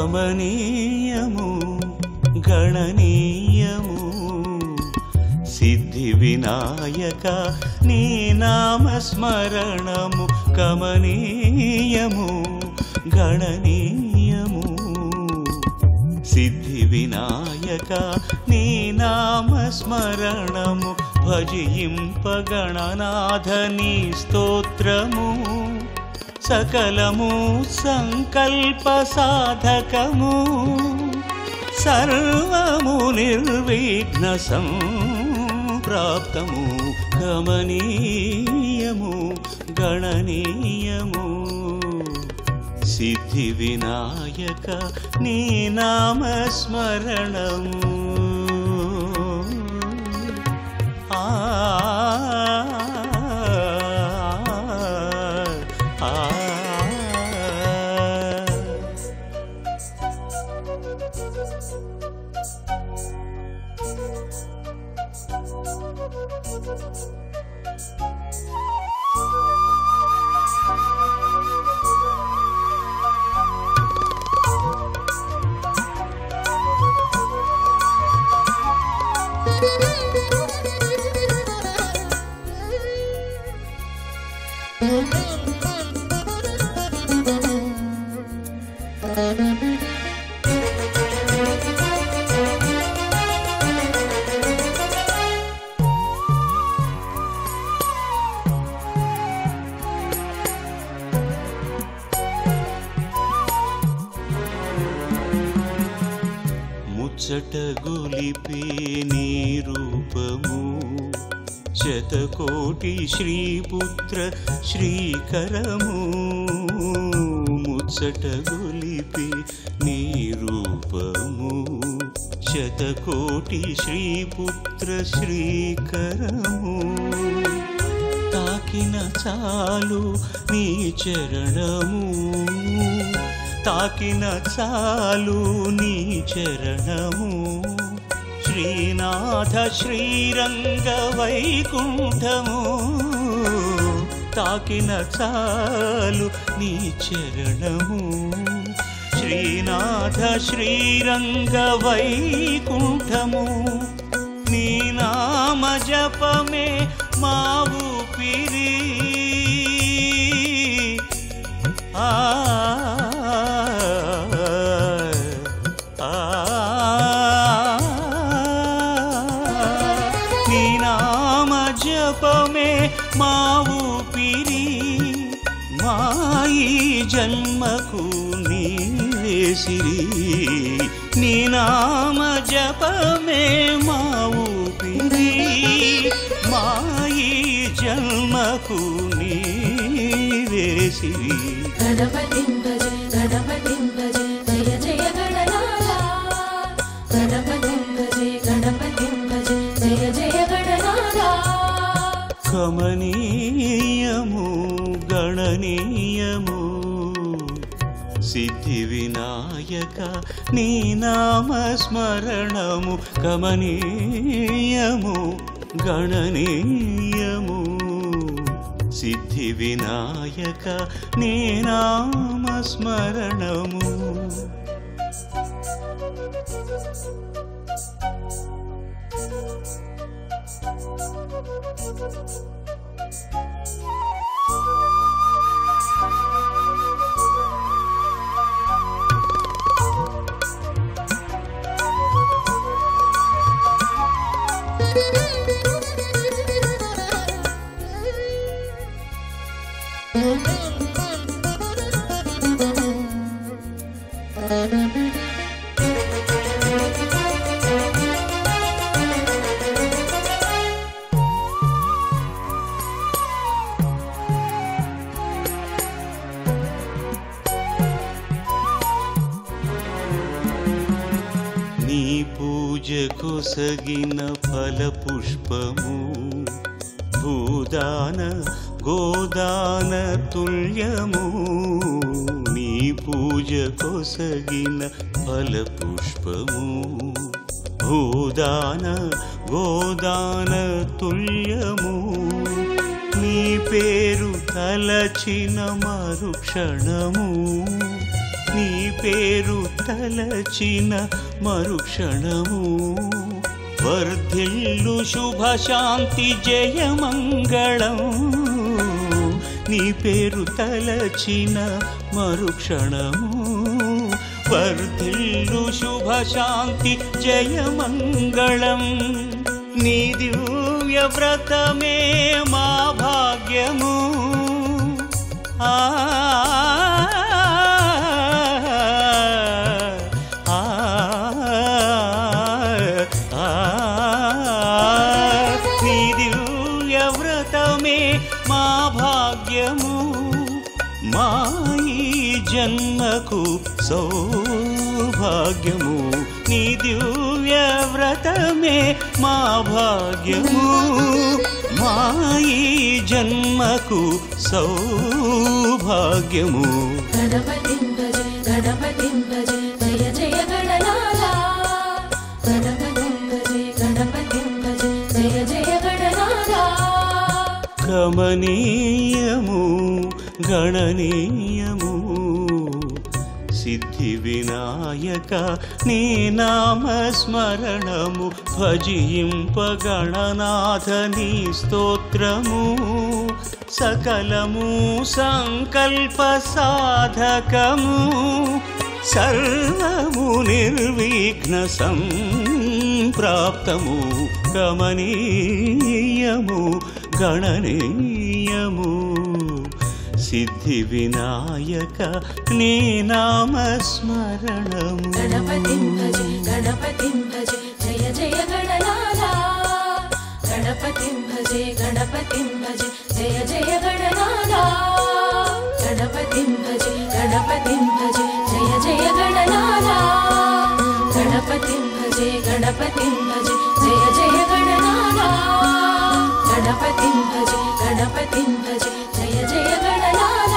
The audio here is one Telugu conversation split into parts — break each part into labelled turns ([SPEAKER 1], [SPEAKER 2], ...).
[SPEAKER 1] కమనీయము గణనీయము సిద్ధి వినాయక నీ నామస్మరణము కమనీయము గణనీయము సిద్ధి వినాయక నీ నామస్మరణము భజింపగణనాథ నీ స్తోత్రము సకలము సంకల్ప సాధకము సర్వము నిర్విఘ్న సంప్రాప్తము కమనీయము గణనీయము సిద్ధి వినాయక నీ నామస్మరణము ముచ్చట గొలిపే నీ రూపము శతకోటి శ్రీపుత్ర శ్రీకరము ముచ్చట గొలిపే నీ రూపము శతకోటి శ్రీపుత్ర శ్రీకరము తాకిన చాలు నీ చరణము తాకిన చాలు నీ చరణము శ్రీనాథ శ్రీరంగ వైకుంఠము తాకిన చాలు నీ చరణము శ్రీనాథ శ్రీరంగ వైకుంఠము నీ నామ జపమే మా ఊపిరి నీ నామ జపమే మా ఊపిరి మాయి జన్మకు నీవే సిరి నీ నామ జపమే మా ఊపిరి మాయి జన్మకు నీవే సిరి
[SPEAKER 2] గణపతిం భజ గణపతిం భజ జయ జయ గణనాథ గణపతిం భజ గణపతిం భజ జయ జయ గణనాథ
[SPEAKER 1] కమనీయము గణనీయము సిద్ధి వినాయక నీ నామస్మరణము కమనీయము గణనీయము సిద్ధి వినాయక నీ నామస్మరణము నీ పూజ కొసగిన ఫల పుష్పము భూదాన గోదాన తుల్యము నీ పూజ కొసగిన ఫల పుష్పము భూదాన గోదాన తుల్యము నీ పేరు తలచిన మరుక్షణము నీ పేరు తలచిన మరుక్షణము వర్ధిల్లు శుభశాంతి జయమంగళం నీ పేరు తలచిన మరుక్షణము వర్ధిల్లు శుభశాంతి జయమంగళం నీ దివ్య వ్రతమే మా భాగ్యము నీ దివ్య వ్రతమే మా భాగ్యము మా ఈ జన్మకు సౌభాగ్యము నీ దివ్య వ్రతమే మా భాగ్యము మా ఈ జన్మకు సౌభాగ్యము
[SPEAKER 2] గణపతిం భజే గణపతిం భజే జయ జయ గణనాథ గణపతిం భజే గణపతిం భజే జయ జయ గణనాథ
[SPEAKER 1] కమనీయము గణనీయము సిద్ధి వినాయక నీ నామస్మరణము భజింప గణనాథ నీ స్తోత్రము సకలము సంకల్ప సాధకము సర్వము నిర్విఘ్న సంప్రాప్తము కమనీయము గణనీయము సిద్ధి వినాయక నీ నామస్మరణము
[SPEAKER 2] గణపతిం భజే గణపతిం భజే జయ జయ గణనాథ గణపతిం భజే గణపతిం భజే జయ జయ గణనాథ గణపతిం భజే గణపతిం భజే జయ జయ గణనాథ గణపతిం భజే గణపతిం భజే జయ జయ గణనాథ గణపతిం భజే గణపతిం భజే జయ జయ గణనాథ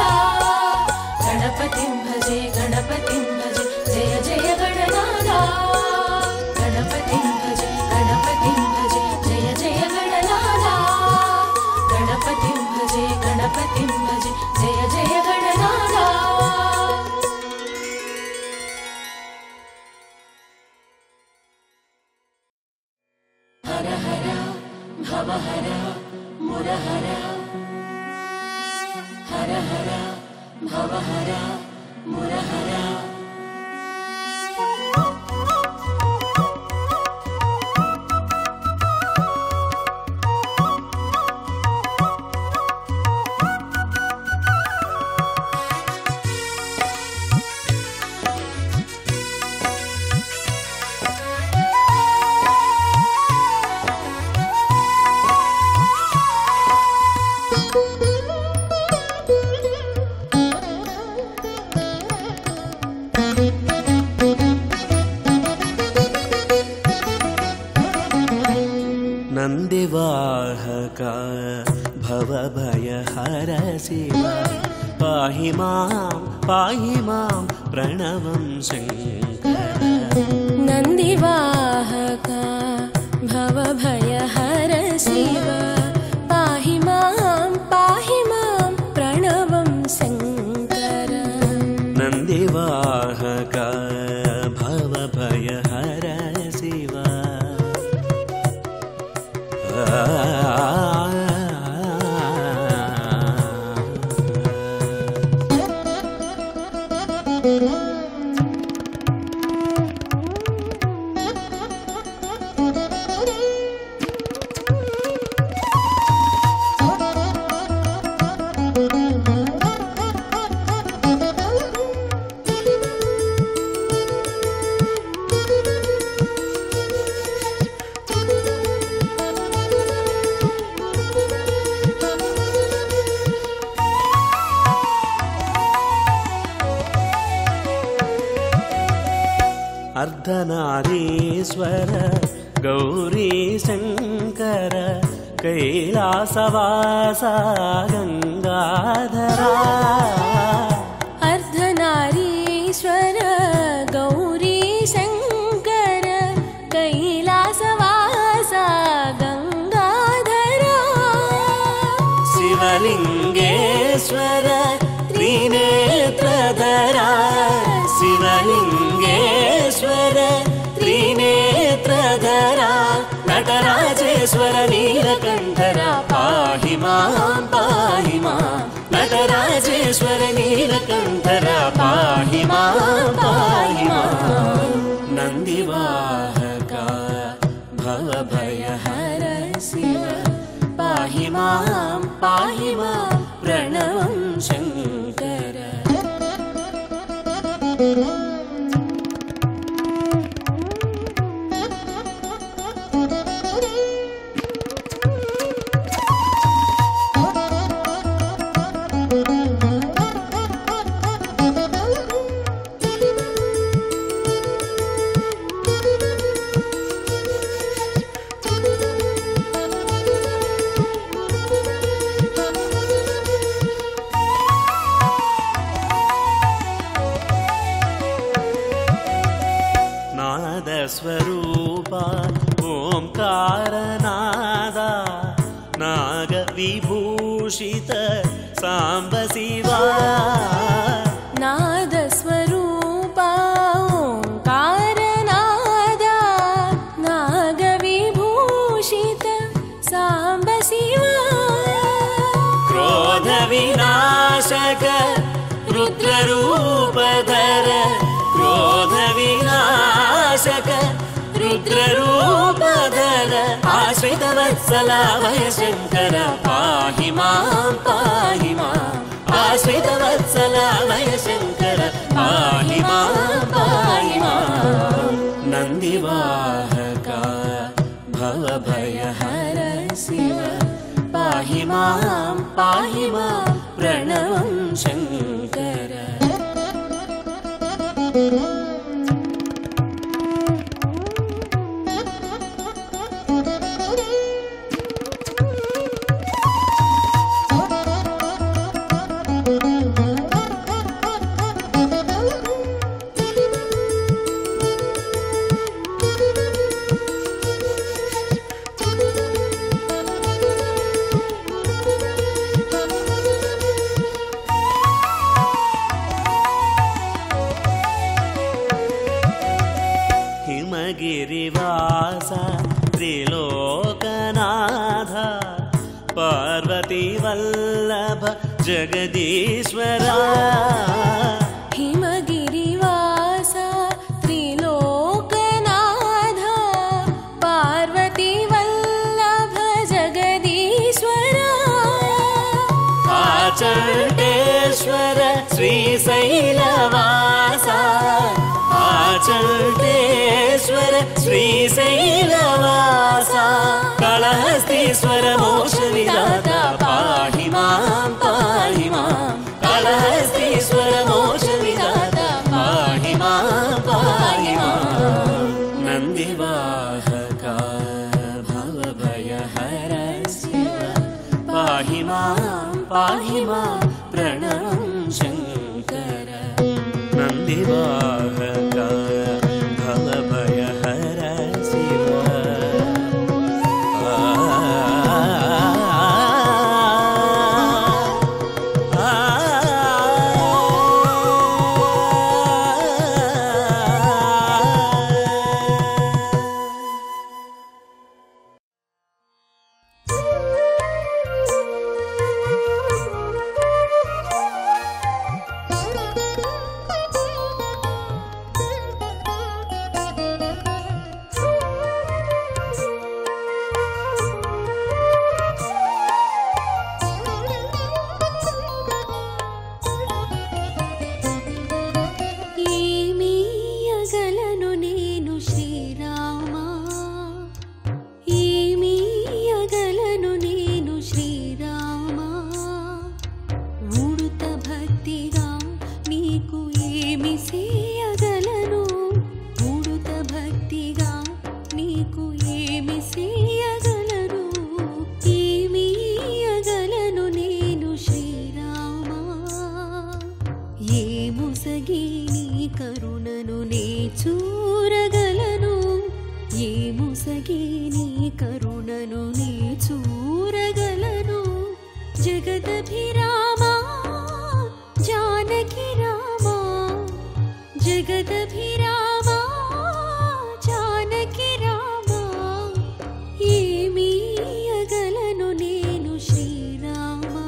[SPEAKER 2] గణపతిం భజే గణపతిం భజే జయ జయ గణనాథ గణపతిం భజే గణపతిం భజే జయ జయ గణనాథ గణపతిం భజే గణపతిం భజే జయ జయ గణనాథ హర హర భవహర మురహర హర హర భవహర మురహర
[SPEAKER 1] నందివాహక భవభయహర శివ పాహి మాం ప్రణవం శంకర
[SPEAKER 2] నందివాహక భవభయహర శివ పాహి మాం ప్రణవం శంకర
[SPEAKER 1] నందివాహక భవభయహర శివ अर्धनारीश्वर गौरी शंकर कैलासवासा गंगाधरा
[SPEAKER 2] अर्धनारीश्वर गौरी शंकर कैलासवासा गंगाधरा
[SPEAKER 1] शिवलिंगेश्वर त्रिनेत्रधरा सर्वेश्वर नीलकण्ठर पाहि मां नन्दिवाहका भवभयहर शिव पाहि मां प्रणवं शङ्कर स्वरूपा ओंकारनादा नागविभूषित सांब शिवा
[SPEAKER 2] नादस्वरूपा ओंकारनादा नागविभूषित सांब शिवा
[SPEAKER 1] क्रोधविनाशक रुद्ररूपधर क्रोधविनाशक रुद्ररूपधर आश्रितवत्सला वय शङ्कर पाहि मां आश्रितवत्सला वय शङ्कर पाहि मां नन्दिवाहका भवभयहर शिव पाहि मां प्रणवं शङ्कर गिरिवासा त्रिलोकनाथ पार्वती वल्लभ जगदीश्वरा
[SPEAKER 2] हिमगिरिवासा त्रिलोकनाथ पार्वती वल्लभ जगदीश्वरा
[SPEAKER 1] आचण्डेश्वर श्रीशैलवासा आचण्डेश्वर श्रीशैलवासा कालहस्तीश्वर मोक्षविदाता पाहि मां कालहस्तीश्वर मोक्षविदाता पाहि मां नन्दिवाहका भवभयहर शिव पाहि मां प्रणवं शङ्कर नन्दिवाहका भवभयहर शिव
[SPEAKER 2] जगदभिरामा जानकी रामा जगदभिरामा जानकी रामा ఏమీ అగలను నేను శ్రీరామా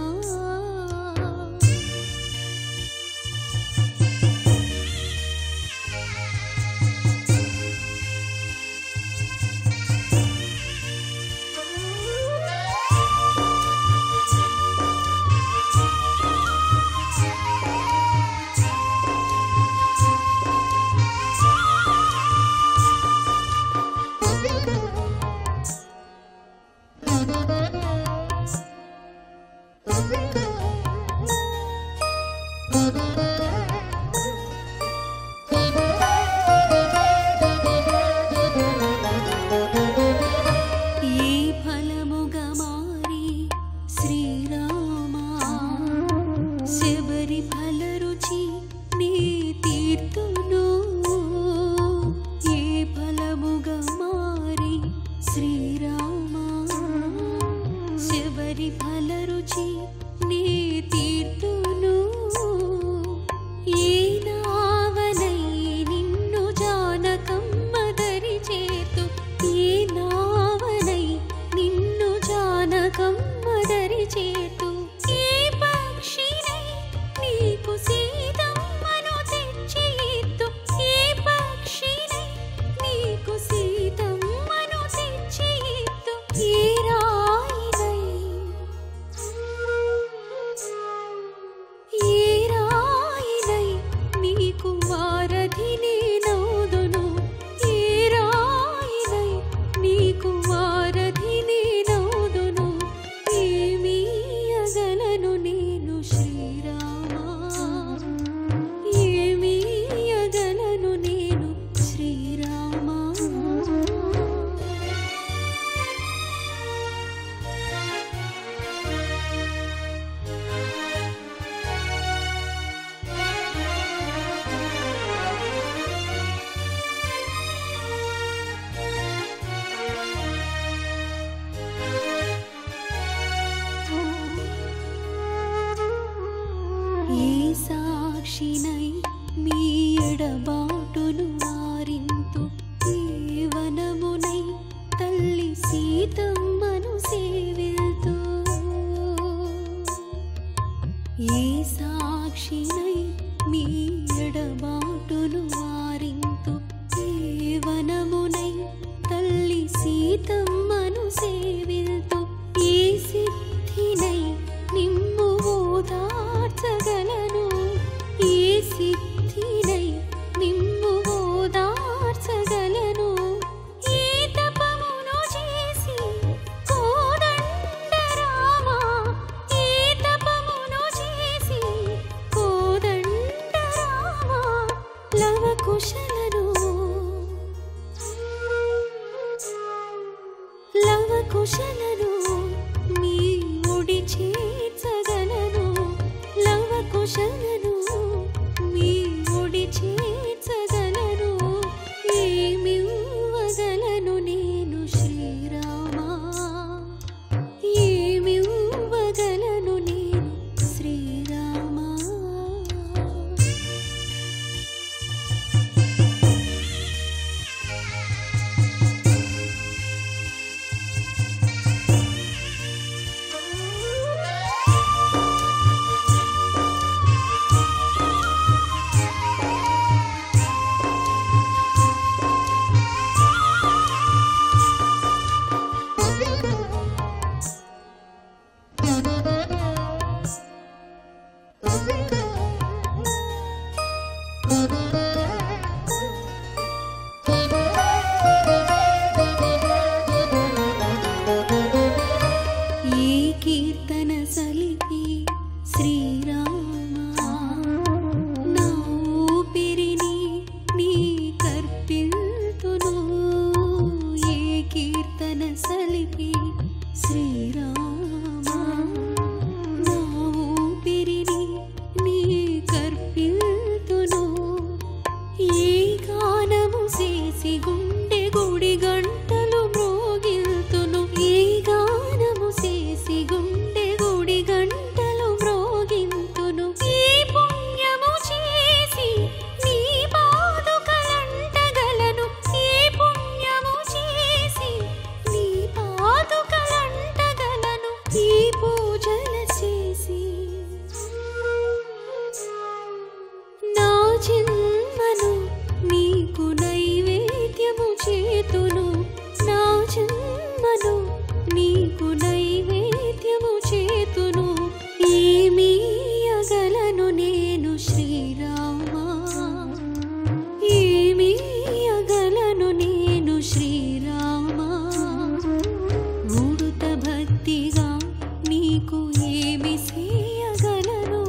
[SPEAKER 2] నీకు ఏమి చేయగలను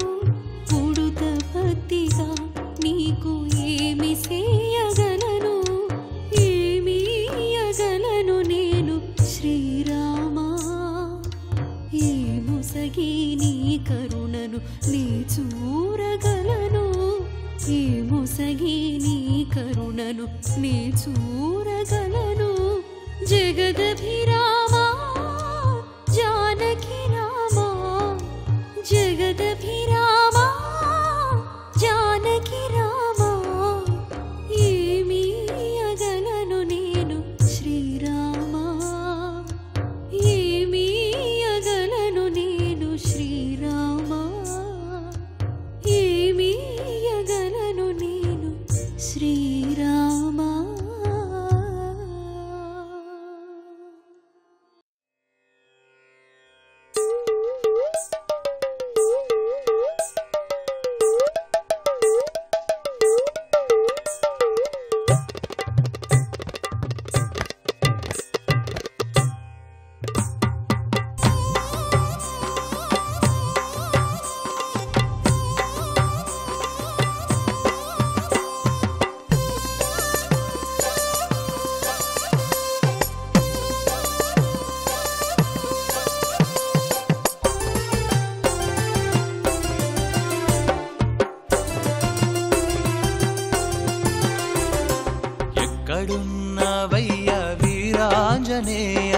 [SPEAKER 2] ఉడుత లీలలను నీ చూరగలను జగదభిరామా జానకి రామా జగదభిరామా జానకి రామా ఏమీ అగలను నేను శ్రీరామా ఏమీ అగలను నేను శ్రీరామా ఏమీ అగలను నేను శ్రీరామా
[SPEAKER 1] ఎక్కడున్నావయ్యా వీరాంజనేయ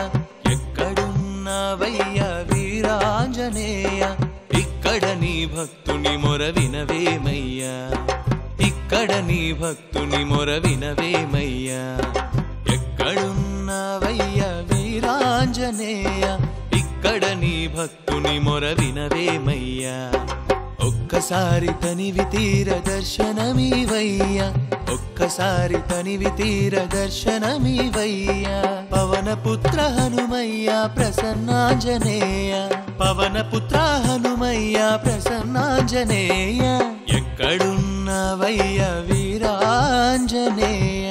[SPEAKER 1] ఎక్కడున్నావయ్యా వీరాంజనేయ ఇక్కడ నీ భక్తుని మొర వినవేమయ్యా ఇక్కడ నీ భక్తుని మొర వినవేమయ్యా ఎక్కడున్నావయ్యా వీరాంజనేయ ఇక్కడ నీ భక్తుని మొర వినవేమయ్యా ఒక్కసారి తనివి తీర దర్శనమీవయ్యా ఒక్కసారి తనివి తీర దర్శనమీవయ్యా పవనపుత్ర హనుమయ్య ప్రసన్నాంజనేయ పవనపుత్ర హనుమయ్య ప్రసన్నాంజనేయ ఎక్కడున్నావయ్యా వీరాంజనేయ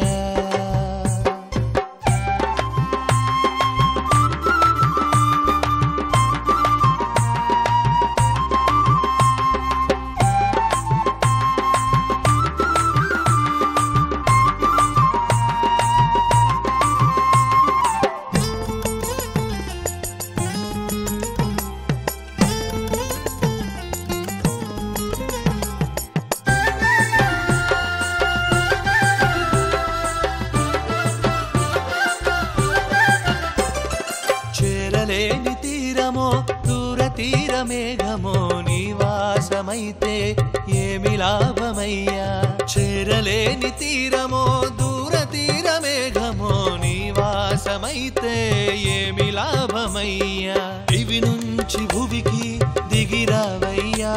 [SPEAKER 1] చేరలేని తీరమో దూర తీరమేఘమో నివాసమైతే ఏమి లాభమయ్యా చేరలేని తీరమో దూర తీరమేఘమో నివాసమైతే ఏమి లాభమయ్యా దివి నుంచి భువికి దిగిరావయ్యా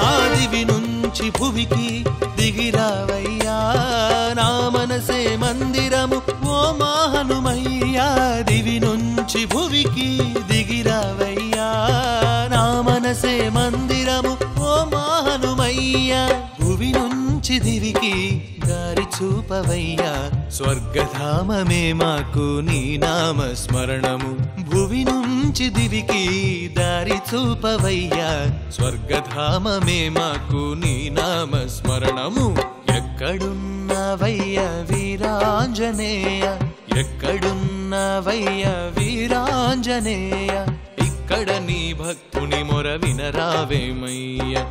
[SPEAKER 1] ఆ దివి నుంచి భువికి దిగిరావయ్యా నా మనసే మందిరము ఓ మా హనుమయ్యా దివి నుంచి భువికి దిగిరావయ్యా నా మనసే మందిరము ఓ మా హనుమయ్యా భువి నుంచి దివికి దారి చూపవయ్యా స్వర్గధామమే మాకు నీ నామ స్మరణము భువి నుంచి దివికి దారి చూపవయ్యా స్వర్గధామమే మాకు నీ నామ స్మరణము ఎక్కడున్నావయ్యా వీరాంజనేయ ఎక్కడున్నావయ్యా వీరాంజనేయ ఇక్కడ నీ భక్తుని మొర వినరావేమయ్యా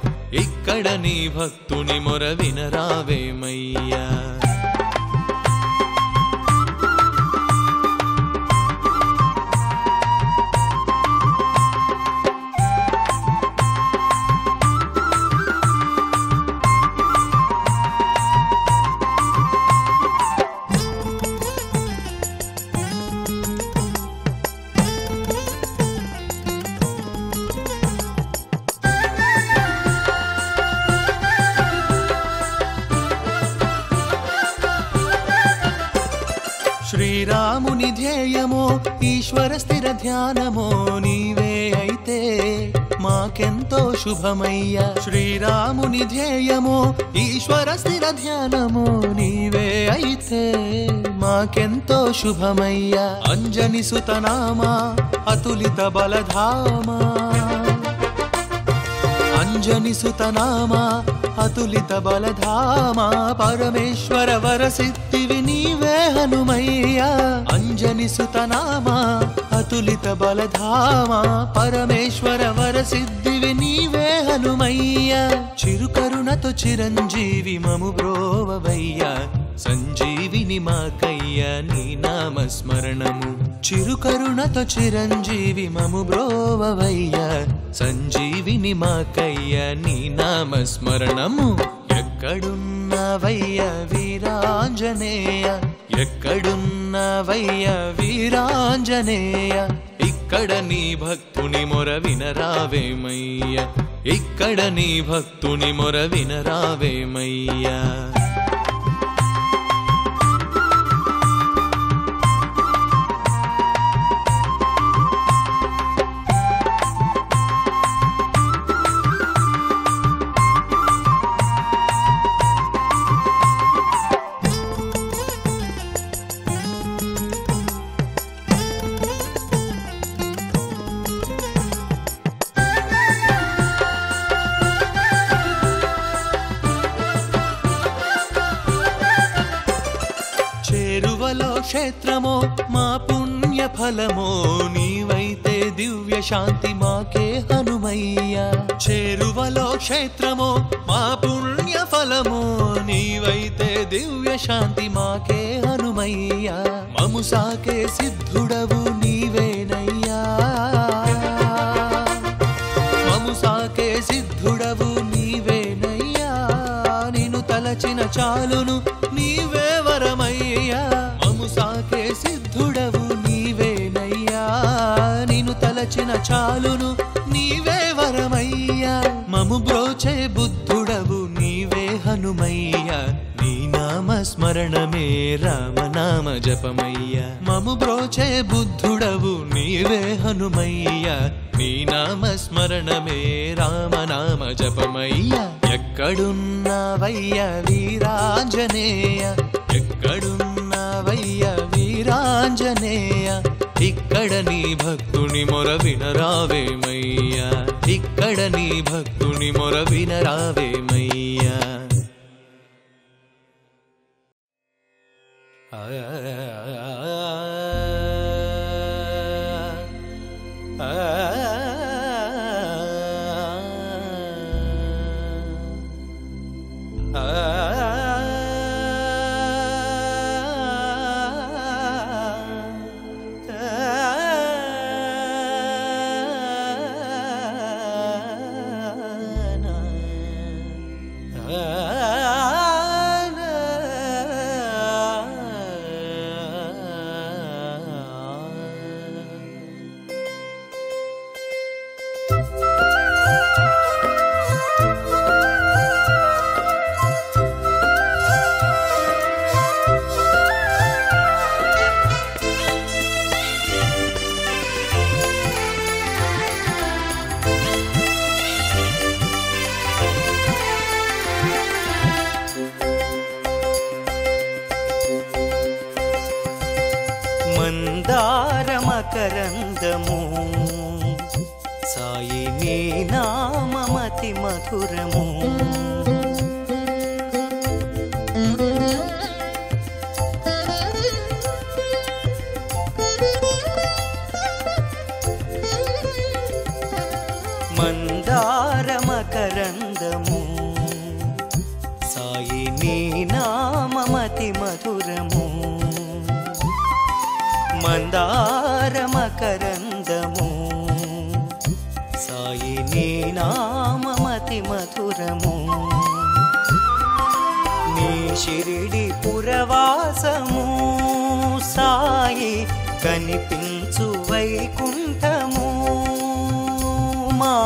[SPEAKER 1] ఇక్కడ నీ భక్తుని మొర వినరావేమయ్యా శ్రీరాముని ధ్యేయమో ఈశ్వర స్థిర ధ్యానమో నీవే అయితే మాకెంతో శుభమయ్యా శ్రీరాముని ధ్యేయమో ఈశ్వర స్థిర ధ్యానమో నీవే అయితే మాకెంతో శుభమయ్యా అంజని సుతనామా అతులిత బలధామా అంజని సుతనామా అతులిత బలధామా పరమేశ్వర వరసిద్ధివి నీవే హనుమయ్యా అంజని సుతనామా అతులిత బలధామా పరమేశ్వర వరసిద్ధివి శాంతివి నీవే హనుమయ్య చిరుకరుణతో చిరంజీవి మము బ్రోవవయ్య సంజీవిని మాకయ్య నీ నామస్మరణము చిరుకరుణతో చిరంజీవి మము బ్రోవవయ్య సంజీవిని మాకయ్య నీ నామస్మరణము ఎక్కడున్నావయ్య వీరాంజనేయ ఎక్కడున్నావయ్య వీరాంజనేయ ఇక్కడ నీ భక్తుని మొర వినరావేమయ్య ఇక్కడ నీ భక్తుని మొర వినరావేమయ్యా క్షేత్రమో మా పుణ్య ఫలమో నీవైతే దివ్య శాంతి మాకే హనుమయ్య చేరువలో క్షేత్రమో మా పుణ్య ఫలమో నీవైతే దివ్య శాంతి మాకే హనుమయ్య మము సాకే సిద్ధుడవు నీవేనయ్యా మము సాకే సిద్ధుడవు నీవేనయ్యా నిన్ను తలచిన చాలును నీవే వరమయ్యా సాకే సిద్ధుడవు నీవేనయ్యా నిన్ను తలచిన చాలును నీవే వరమయ్యా మము బ్రోచే బుద్ధుడవు నీవే హనుమయ్య నీ నామస్మరణమే రామనామ జపమయ్య మము బ్రోచే బుద్ధుడవు నీవే హనుమయ్య నీ నామస్మరణమే రామనామ జపమయ్య ఎక్కడున్నావయ్య వీరాంజనేయ ఎక్కడున్నావయ్య వీరాంజనేయ ఇక్కడ నీ భక్తుని మొర వినరావేమయ్యా ఇక్కడ నీ భక్తుని మొర వినరావేమయ్యా
[SPEAKER 3] మందారమకరందము సాయి నీ నామమతి మధురము మందారమకరందము సాయి నీ నామమతి మధురము మందారమకరందము సాయి నీ నామమతి మధురము నీ షిరిడి పురవాసము సాయి కనిపించు వైకుంఠము మా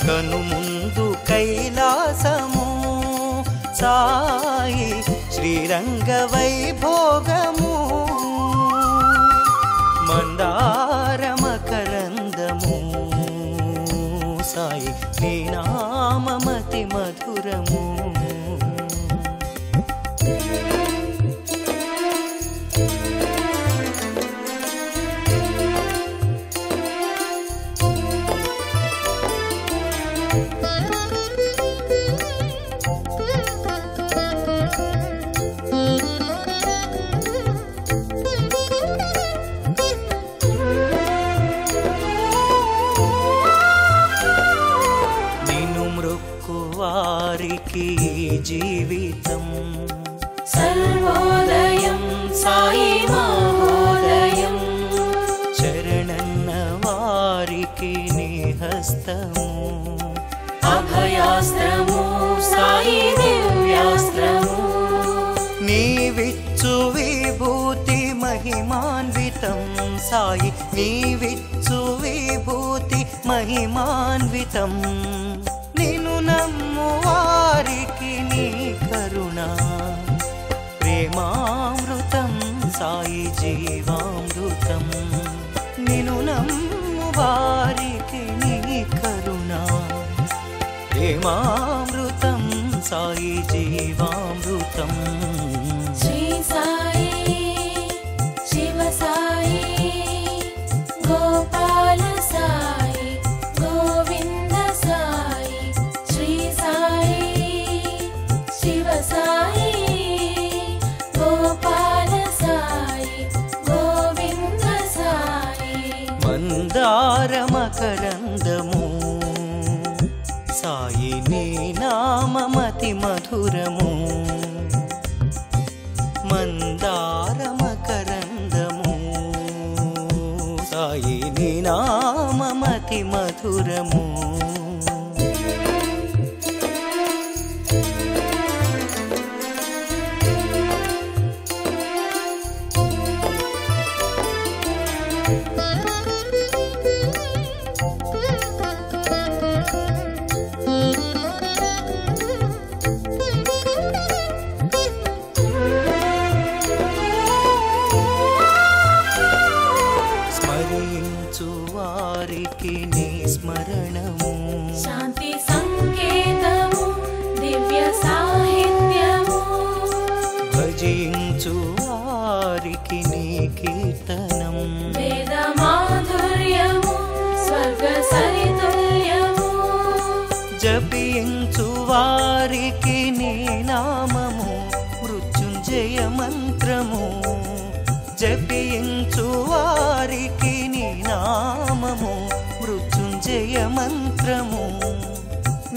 [SPEAKER 3] కనుముందు కైలాసము సాయి శ్రీరంగ వైభోగము మందారమకరందము సాయి నీ నామమతి మధురము వారికి జీవితం.
[SPEAKER 2] సర్వోదయం సాయి మహోదయం,
[SPEAKER 3] శరణన్న వారికి నీ హస్తము.
[SPEAKER 2] అభయాస్త్రము సాయి దివ్యాస్త్రము,
[SPEAKER 3] నీవిచ్చు విభూతి మహిమాన్వితం సాయి, నీవిచ్చు విభూతి మహిమాన్వితం. నిన్ను నమ్ము వారికి నీ కరుణ ప్రేమామృతం సాయి జీవామృతం. నిన్ను నమ్ము వారికి నీ కరుణ ప్రేమామృతం సాయి జీవామృతం.
[SPEAKER 2] శ్రీ సాయి శివ సాయి గోపాల సాయి గోవింద సాయి, శ్రీ సాయి శివ సాయి గోపాల సాయి గోవింద సాయి.
[SPEAKER 3] మందార మకరందము సాయి నీ నామమతి మధురము. మందార మకరందము సాయి నీ నామమతి మధురము. స్మరించు వారికి నీ స్మరణము.
[SPEAKER 2] శాంతి సంకేతము దివ్య సాహిత్యము,
[SPEAKER 3] భజించు వారికి నీ కీర్తనం.
[SPEAKER 2] వేద మాధుర్యము స్వర్గ సరితుల్యము,
[SPEAKER 3] జపించు వారికి నీ నామము మృత్యుంజయ మంత్రము. జపించు వారికి నీ నామము మృత్యుంజయ మంత్రము.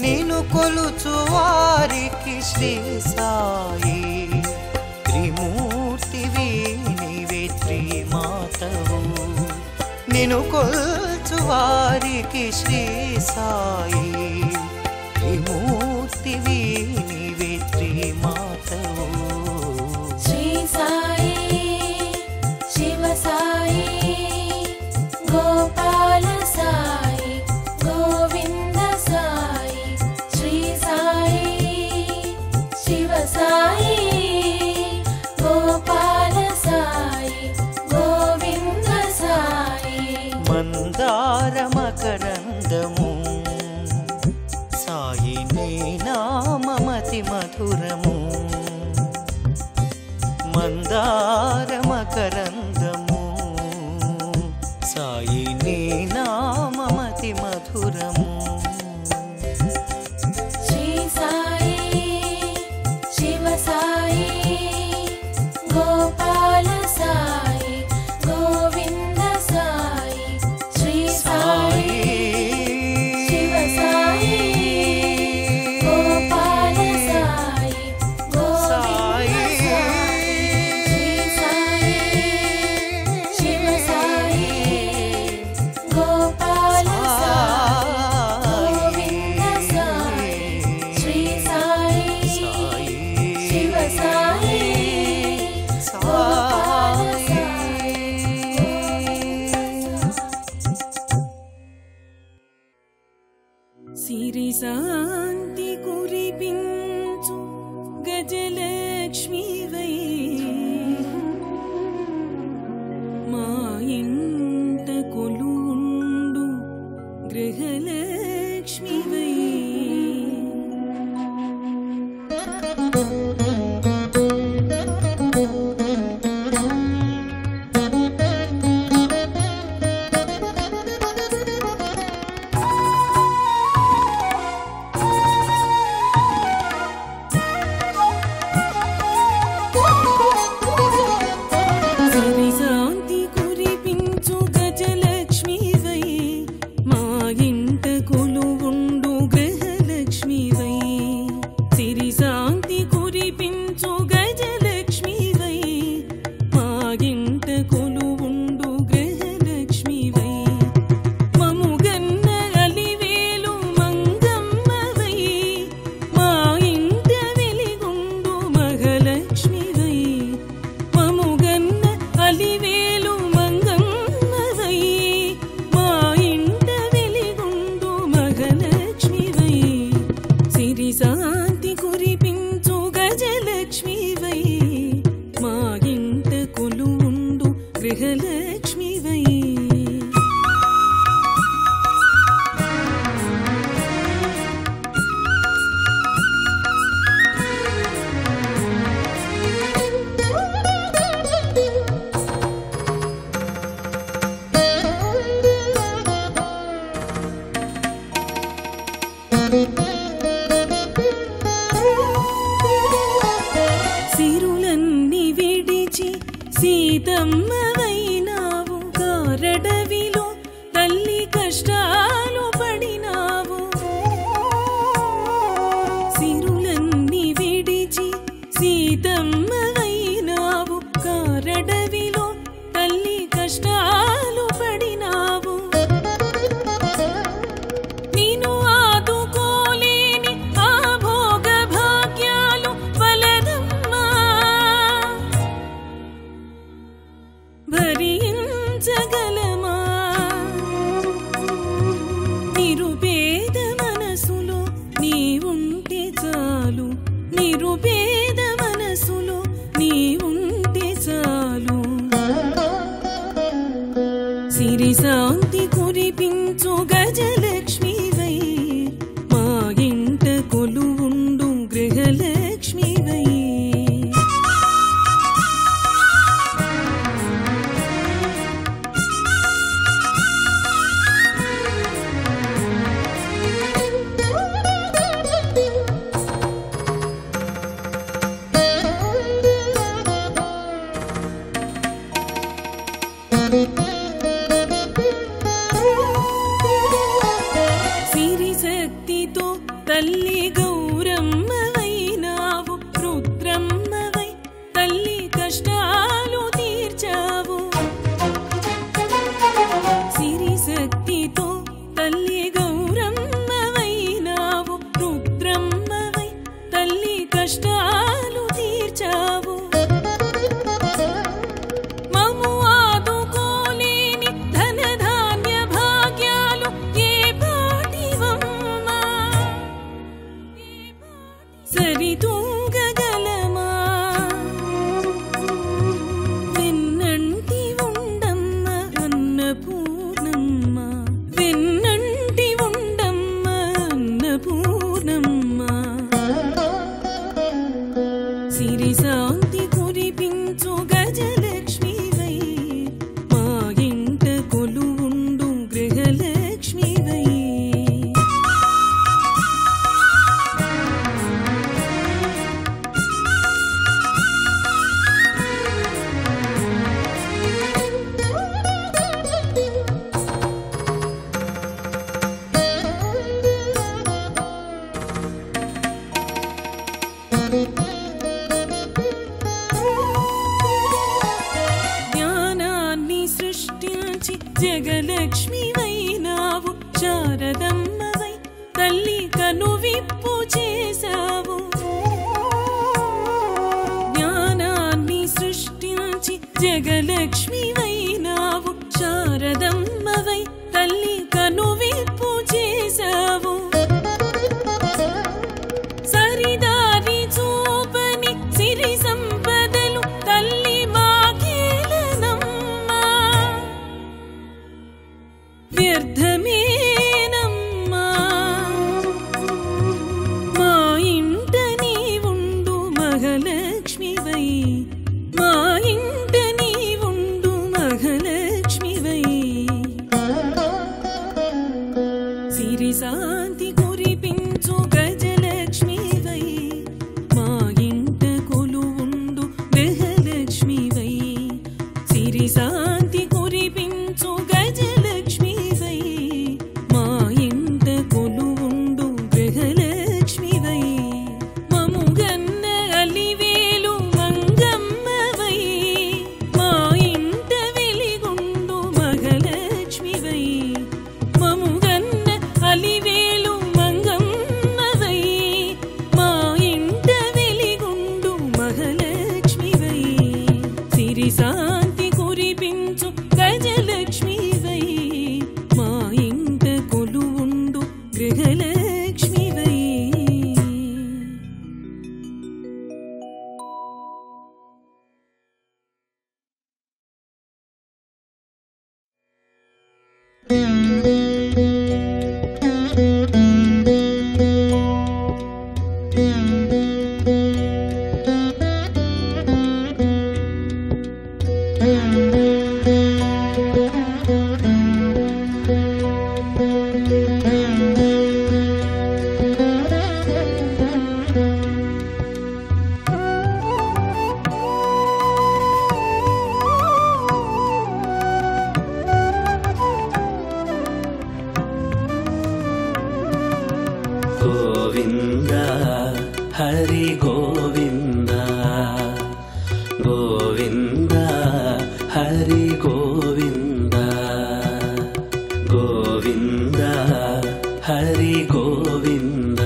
[SPEAKER 3] నిన్ను కొలుచు వారికి శ్రీ సాయి త్రిమూర్తివి నీవే త్రిమాతవు. నిన్ను కొలుచు వారికి శ్రీ సాయి త్రిమూర్తివి నీవే త్రిమాతవు.
[SPEAKER 2] శ్రీ సాయి శివ సాయి గోపాల సాయి గోవింద సాయి, శ్రీ సాయి శివ సాయి గోపాల సాయి గోవింద సాయి.
[SPEAKER 3] మందార మకరందము సాయి నీ నామమతి మధురము. మందార మకరందము సాయి నీ నామమతి మధురము.
[SPEAKER 2] శ్రీ సాయి శివ సాయి గోపాల సాయి గోవింద సాయి, శ్రీ సాయి శివ సాయి గోపాల సాయి గోవింద సాయి, శ్రీ సాయి సీతమ్మవైనావు కారడవిలో తల్లి కష్టాలు పడినావు సిరులన్నీ విడిచి సీతమ్మవైనావు కారడవిలో తల్లి కష్టాలు పడినావు నిన్ను ఆదుకోలేని ఆ భోగ భాగ్యాలు వలదమ్మా భరించగలమా నిరుపేద మనసులో నీ ఉంటే చాలు నిరుపేద మనసులో నీ ఉంటే చాలు సిరి శాంతి కురిపించు గజలక్ష్మివై మా ఇంట కొలువుండు గృహలక్ష్మివై సిరి శక్తితో తల్లి గౌరమ్మవైనావు రుద్రమ్మవై తల్లి కష్టాలు తీర్చావు సిరి శక్తితో తల్లి గౌరమ్మవైనావు రుద్రమ్మవై తల్లి కష్టాలు తీర్చావు మము ఆదుకోలేని ధనధాన్య భాగ్యాలు ఏ పాటివమ్మా సరితూగగలమా వెన్నంటి ఉండమ్మ అన్నపూర్ణమ్మ వెన్నంటి ఉండమ్మ అన్నపూర్ణమ్మ సిరి శాంతి కురిపించు గజలక్ష్మివై మా ఇంట కొలువుండు గృహలక్ష్మివై జ్ఞానాన్ని సృష్టించి జగలక్ష్మివైనావు శారదమ్మవై తల్లి కనువిప్పు చేశావు జ్ఞానాన్ని సృష్టించి జగలక్ష్మివైనావు శారదమ్మవై తల్లి కనువిప్పు చేశావు సరిదారి చూపని సిరి సంపదలు తల్లి మాకేలనమ్మా వ్యర్థమేనమ్మా మా ఇంట నీ ఉండు మహాలక్ష్మివై మా ఇంట నీ ఉండు మహాలక్ష్మివై సిరి శాంతి కురిపించు గజలక్ష్మివై మా ఇంట కొలువుండు గృహలక్ష్మివై సిరి శాంతి కురిపించు గజలక్ష్మివై మా ఇంట కొలువుండు గృహలక్ష్మివై మముగన్న అలివేలు మంగమ్మవై మా ఇంట వెలిగుండు మహాలక్ష్మివై మముగన్న అలివేలు మంగమ్మవై మా ఇంట వెలిగుండు మహాలక్ష్మివై సిరి శాంతి కురిపించు గజలక్ష్మివై మా ఇంట కొలువుండు గృహలక్ష్మివై
[SPEAKER 4] హరి గోవింద గోవింద హరి గోవింద గోవింద హరి గోవింద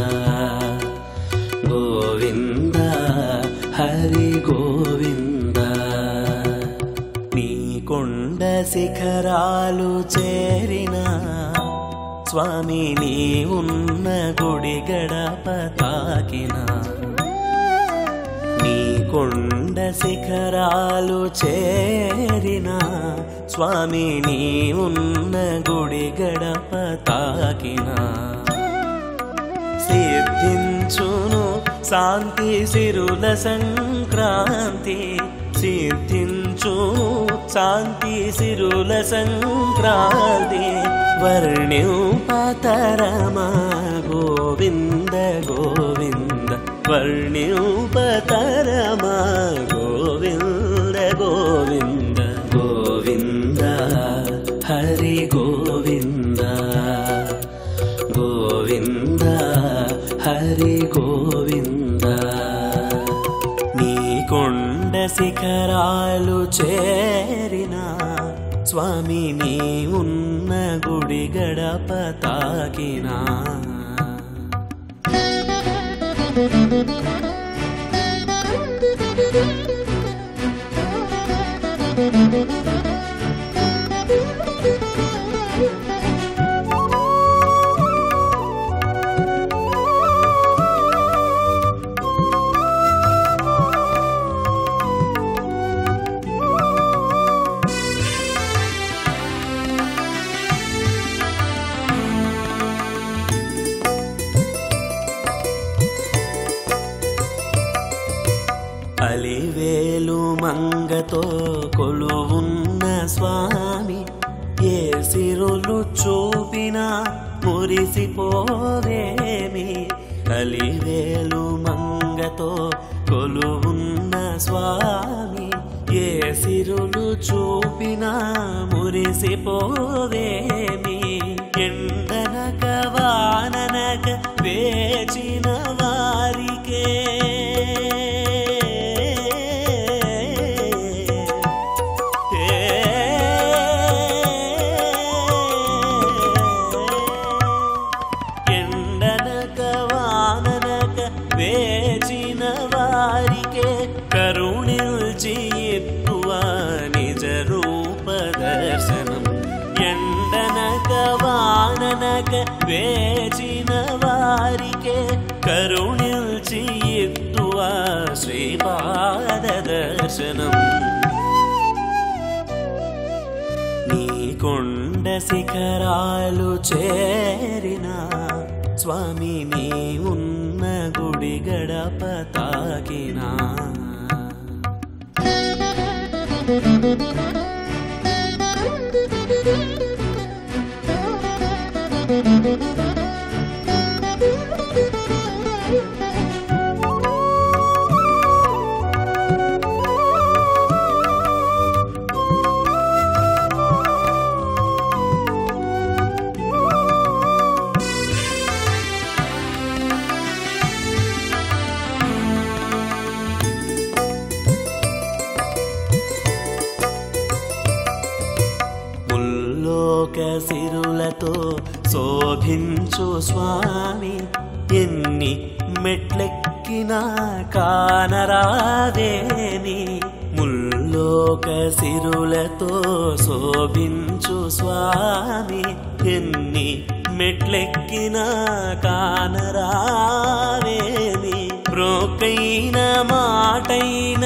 [SPEAKER 4] గోవింద హరి గోవింద నీ కొండ శిఖరాలు చేరిన స్వామి నీ ఉన్న గుడి గడప తాకిన నీ కొండ శిఖరాలు చేరిన స్వామి నీ ఉన్న గుడి గడప తాకిన సిద్ధించును శాంతి సిరుల సంక్రాంతి సిద్ధించు శాంతి సిరుల సంక్రాంతి వర్ణ్యుపతరమా గోవింద గోవింద వర్ణ్యుపతరమా గోవింద గోవింద గోవింద హరి గోవింద గోవింద హరి గోవింద నీ కొండ శిఖరాలు చేరిన స్వామి నీ ఉన్న గుడి గడప తాకినా అలివేలు మంగతో కొలువున్న స్వామి ఏ సిరులు చూపినా మురిసిపోవేమి అలివేలు మంగతో కొలువున్న స్వామి ఏ సిరులు చూపినా మురిసిపోవేమి ఎండనక వాననక వేచిన వారికే వేచిన వారికే కరుణిల్చి ఎక్కువ నిజ రూప దర్శనం ఎండనక వాననక వేచిన వారికే కరుణిల్చి ఎక్కువ శ్రీపాద దర్శనం నీ కొండ శిఖరాలు చేరిన స్వామి నీ ఉన్న గుడి గడప తాకినా ముల్లోక సిరులతో శోభించు స్వామి ఎన్ని మెట్లెక్కినా కానరాదేని ముల్లోక సిరులతో శోభించు స్వామి ఎన్ని మెట్లెక్కినా కానరాదేని ప్రోకైన మాటైన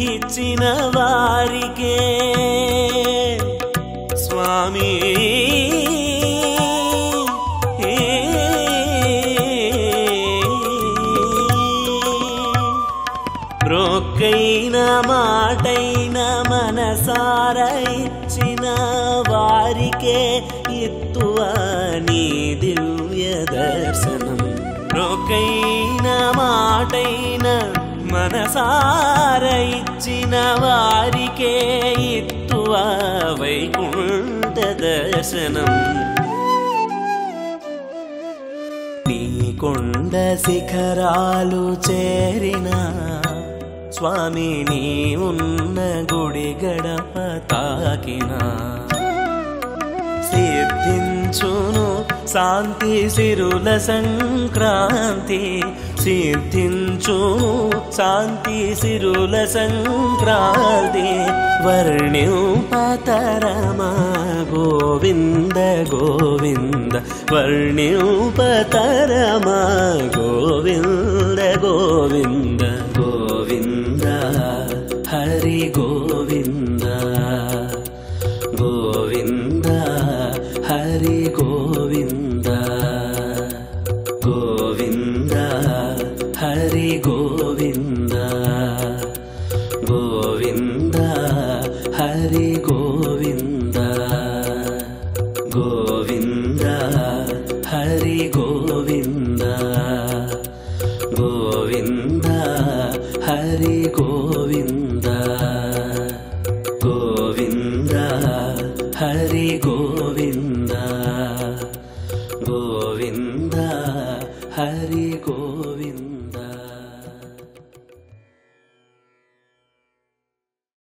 [SPEAKER 4] ఇచ్చిన వారికే స్వామి రొక్కైన మాటైన మనసార ఇచ్చిన వారికే ఇత్తువ నీ దివ్య దర్శనం రొక్కైన మాటైన మనసార ఇచ్చిన వారికే ఇత్తువ వైకుంఠ దర్శనం నీ కొండ కొండ శిఖరాలు చేరిన స్వామి నీ ఉన్న గుడి గడప తాకిన సిద్ధించును శాంతి సిరుల సంక్రాంతి సిద్ధించును శాంతి సిరుల సంక్రాంతి వర్ణ్యుపతరమా గోవింద గోవింద వర్ణ్యుపతరమా గోవింద గోవింద గోవింద హరి గోవింద గోవింద హరి గోవింద గోవింద హరి గోవింద గోవింద హరి గోవింద గోవింద హరి గోవింద గోవింద హరి గోవింద గోవింద హరి గోవింద